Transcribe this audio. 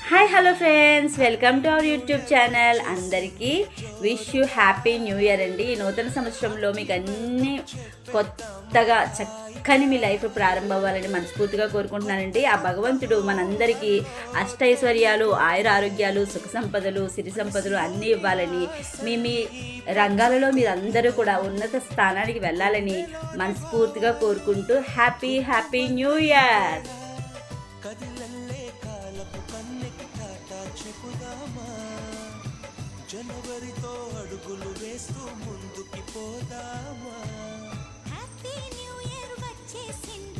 Hi hello friends, welcome to our YouTube channel. అందరికీ wish you happy new year అండి. ఈ నూతన సంవత్సరంలో మీకు అన్నీ కొత్తగా చక్కని మీ లైఫ్ ప్రారంభం అవ్వాలని మనస్ఫూర్తిగా కోరుకుంటున్నానండి. ఆ భగవంతుడు మనందరికీ అష్టైశ్వర్యాలు, ఆయుర ఆరోగ్యాలు, సుఖ సంపదలు, సిరి సంపదలు అన్నీ ఇవ్వాలని, మీ రంగాలలో మీరందరూ కూడా ఉన్నత స్థానానికి వెళ్ళాలని మనస్ఫూర్తిగా కోరుకుంటూ హ్యాపీ హ్యాపీ న్యూ ఇయర్. జనవరితో అడుగులు వేస్తూ ముందుకి పోదామా. హ్యాపీ న్యూ ఇయర్ వచ్చేసింది.